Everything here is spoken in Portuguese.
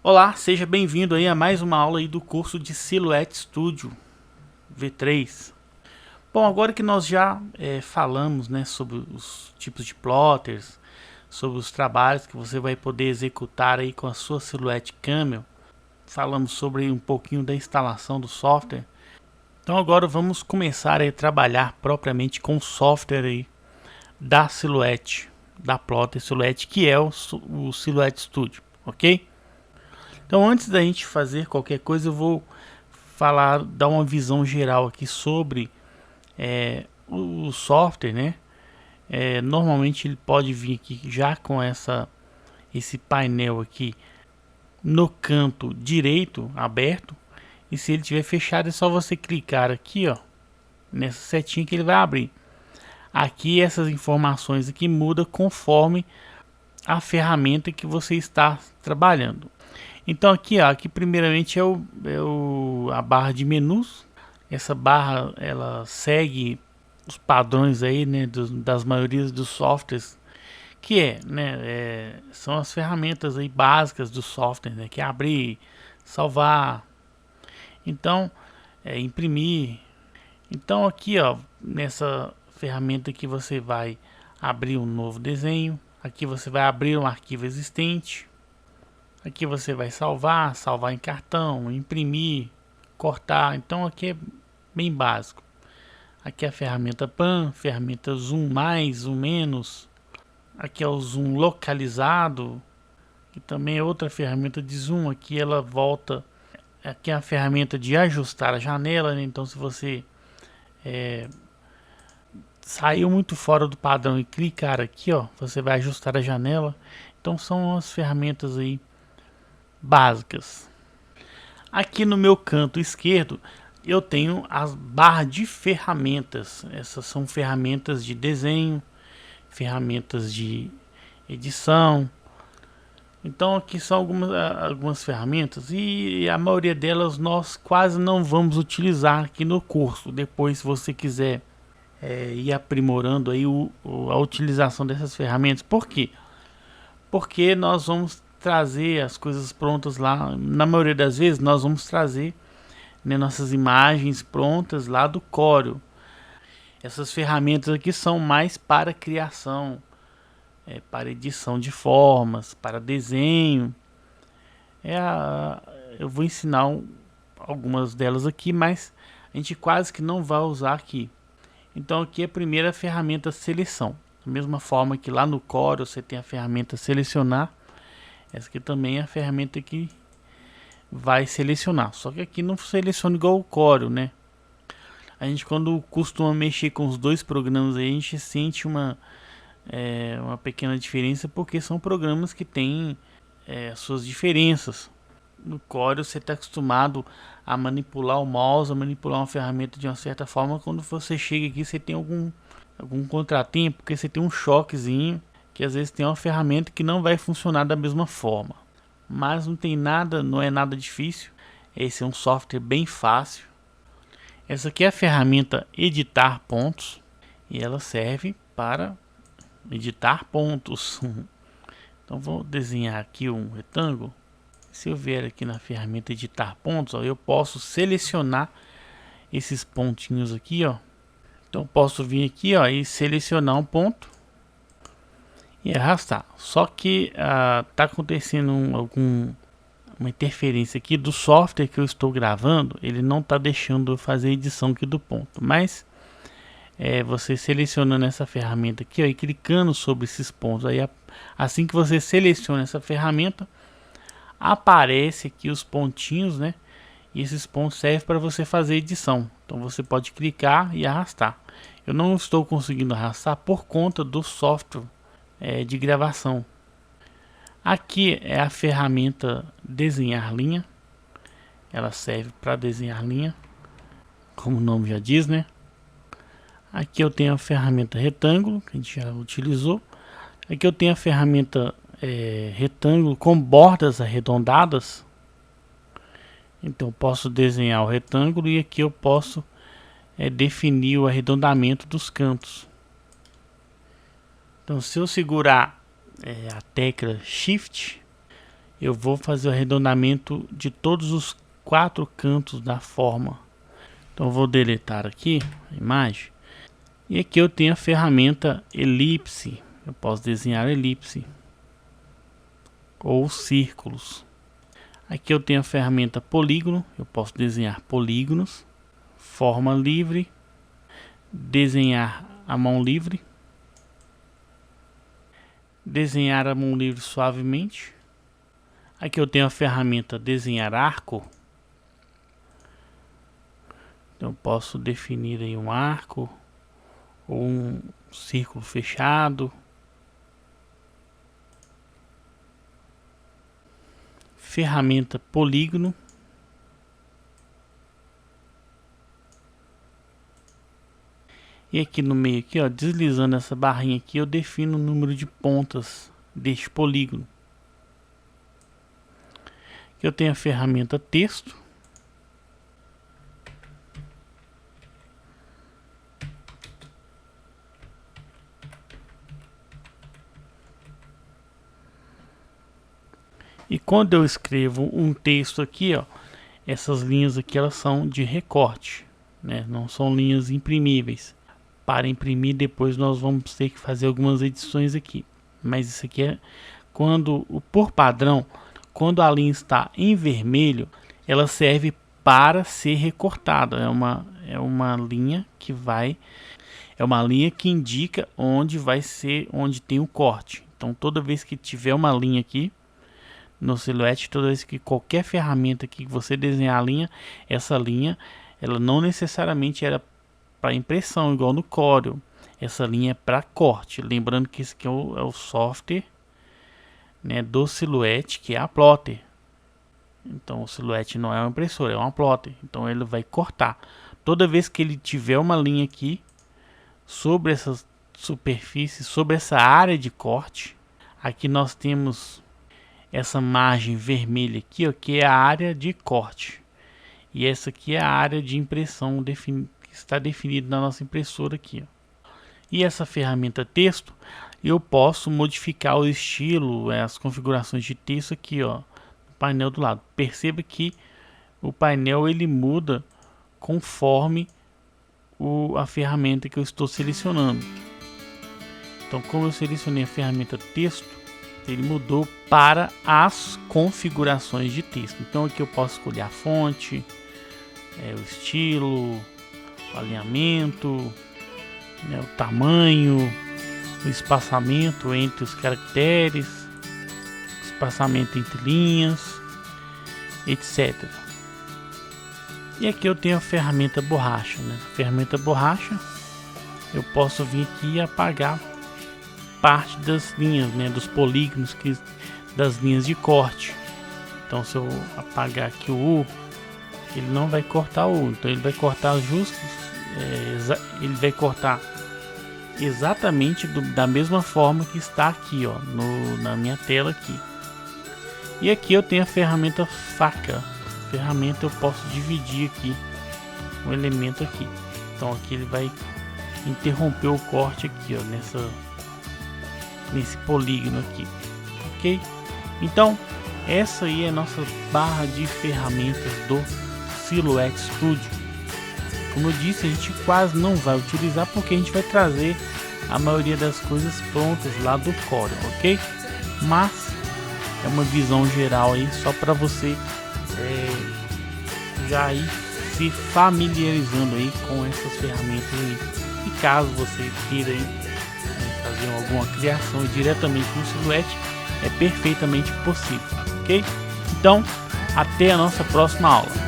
Olá, seja bem-vindo aí a mais uma aula aí do curso de Silhouette Studio V3. Bom, agora que nós já falamos, né, sobre os tipos de plotters, sobre os trabalhos que você vai poder executar aí com a sua Silhouette Camel, falamos sobre um pouquinho da instalação do software. Então agora vamos começar a trabalhar propriamente com o software aí da Silhouette, da plotter Silhouette, que é o Silhouette Studio, ok? Então, antes da gente fazer qualquer coisa, eu vou dar uma visão geral aqui sobre o software, né? Normalmente ele pode vir aqui já com esse painel aqui no canto direito aberto, e se ele tiver fechado é só você clicar aqui, ó, nessa setinha que ele vai abrir. Aqui essas informações aqui mudam conforme a ferramenta que você está trabalhando. Então aqui, ó, aqui primeiramente a barra de menus. Essa barra ela segue os padrões aí, né, das maiorias dos softwares, que são as ferramentas aí básicas do software, né, que é abrir, salvar, então imprimir. Então aqui, ó, nessa ferramenta aqui você vai abrir um novo desenho. Aqui você vai abrir um arquivo existente. Aqui você vai salvar em cartão, imprimir, cortar. Então aqui é bem básico. Aqui é a ferramenta PAN, ferramenta zoom mais, zoom menos. Aqui é o zoom localizado, que também é outra ferramenta de zoom. Aqui ela volta. Aqui é a ferramenta de ajustar a janela, né? Então se você saiu muito fora do padrão e clicar aqui, ó, você vai ajustar a janela. Então são as ferramentas aí básicas. Aqui no meu canto esquerdo eu tenho as barras de ferramentas. Essas são ferramentas de desenho, ferramentas de edição. Então aqui são algumas ferramentas, e a maioria delas nós quase não vamos utilizar aqui no curso. Depois, se você quiser ir aprimorando aí a utilização dessas ferramentas. Por quê? Porque nós vamos trazer as coisas prontas lá. Na maioria das vezes nós vamos trazer, né, nossas imagens prontas lá do Corel. Essas ferramentas aqui são mais para criação, para edição de formas, para desenho. Eu vou ensinar algumas delas aqui, mas a gente quase que não vai usar aqui. Então aqui é a primeira ferramenta seleção. Da mesma forma que lá no Corel você tem a ferramenta selecionar, essa aqui também é a ferramenta que vai selecionar. Só que aqui não seleciona igual o Corel, né? A gente, quando costuma mexer com os dois programas aí, a gente sente uma pequena diferença, porque são programas que têm suas diferenças. No Corel você está acostumado a manipular o mouse, a manipular uma ferramenta de uma certa forma. Quando você chega aqui, você tem algum contratempo, porque você tem um choquezinho, que às vezes tem uma ferramenta que não vai funcionar da mesma forma. Mas não tem nada, não é nada difícil. Esse é um software bem fácil. Essa aqui é a ferramenta editar pontos, e ela serve para editar pontos. Então vou desenhar aqui um retângulo. Se eu vier aqui na ferramenta editar pontos, ó, eu posso selecionar esses pontinhos aqui, ó. Então posso vir aqui, ó, e selecionar um ponto e arrastar. Só que tá acontecendo uma interferência aqui do software que eu estou gravando. Ele não está deixando eu fazer a edição aqui do ponto, mas você selecionando essa ferramenta aqui, ó, e clicando sobre esses pontos aí, assim que você seleciona essa ferramenta, aparece aqui os pontinhos, né? E esses pontos servem para você fazer edição. Então você pode clicar e arrastar. Eu não estou conseguindo arrastar por conta do software de gravação. Aqui é a ferramenta desenhar linha. Ela serve para desenhar linha, como o nome já diz, né? Aqui eu tenho a ferramenta retângulo, que a gente já utilizou. Aqui eu tenho a ferramenta retângulo com bordas arredondadas. Então eu posso desenhar o retângulo, e aqui eu posso definir o arredondamento dos cantos. Então se eu segurar a tecla Shift, eu vou fazer o arredondamento de todos os 4 cantos da forma. Então eu vou deletar aqui a imagem. E aqui eu tenho a ferramenta elipse. Eu posso desenhar elipse ou círculos. Aqui eu tenho a ferramenta polígono. Eu posso desenhar polígonos. Forma livre. Desenhar a mão livre. Desenhar a mão livre suavemente. Aqui eu tenho a ferramenta desenhar arco. Então eu posso definir aí um arco ou um círculo fechado. Ferramenta polígono. E aqui no meio aqui, ó, deslizando essa barrinha aqui, eu defino o número de pontas deste polígono. Aqui eu tenho a ferramenta texto. E quando eu escrevo um texto aqui, ó, essas linhas aqui elas são de recorte, né? Não são linhas imprimíveis. Para imprimir depois nós vamos ter que fazer algumas edições aqui. Mas isso aqui é quando, por padrão, quando a linha está em vermelho, ela serve para ser recortada. É uma linha que indica onde vai ser, onde tem o corte. Então toda vez que tiver uma linha aqui no Silhouette, toda vez que qualquer ferramenta aqui que você desenhar a linha, essa linha, ela não necessariamente era para impressão, igual no Corel. Essa linha é para corte. Lembrando que esse aqui é o software, né, do Silhouette, que é a Plotter. Então o Silhouette não é uma impressora, é uma Plotter. Então ele vai cortar. Toda vez que ele tiver uma linha aqui sobre essa superfície, sobre essa área de corte, aqui nós temos essa margem vermelha aqui, ó, que é a área de corte, e essa aqui é a área de impressão que está definida na nossa impressora aqui, ó. E essa ferramenta texto, eu posso modificar o estilo, as configurações de texto aqui, ó, no painel do lado. Perceba que o painel ele muda conforme a ferramenta que eu estou selecionando. Então, como eu selecionei a ferramenta texto, ele mudou para as configurações de texto. Então aqui eu posso escolher a fonte, o estilo, o alinhamento, né, o tamanho, o espaçamento entre os caracteres, espaçamento entre linhas, etc. E aqui eu tenho a ferramenta borracha, né? Ferramenta borracha, eu posso vir aqui e apagar parte das linhas, né, dos polígonos das linhas de corte. Então se eu apagar aqui o U, ele não vai cortar o U, então ele vai cortar ele vai cortar exatamente da mesma forma que está aqui, ó, na minha tela aqui. E aqui eu tenho a ferramenta faca. Ferramenta eu posso dividir aqui um elemento aqui. Então aqui ele vai interromper o corte aqui, ó, nesse polígono aqui, ok? Então essa aí é a nossa barra de ferramentas do Silhouette Studio. Como eu disse, a gente quase não vai utilizar porque a gente vai trazer a maioria das coisas prontas lá do Corel, ok? Mas é uma visão geral aí só para você já ir se familiarizando aí com essas ferramentas aí. E caso você queira aí fazer alguma criação diretamente no Silhouette, é perfeitamente possível, ok? Então, até a nossa próxima aula.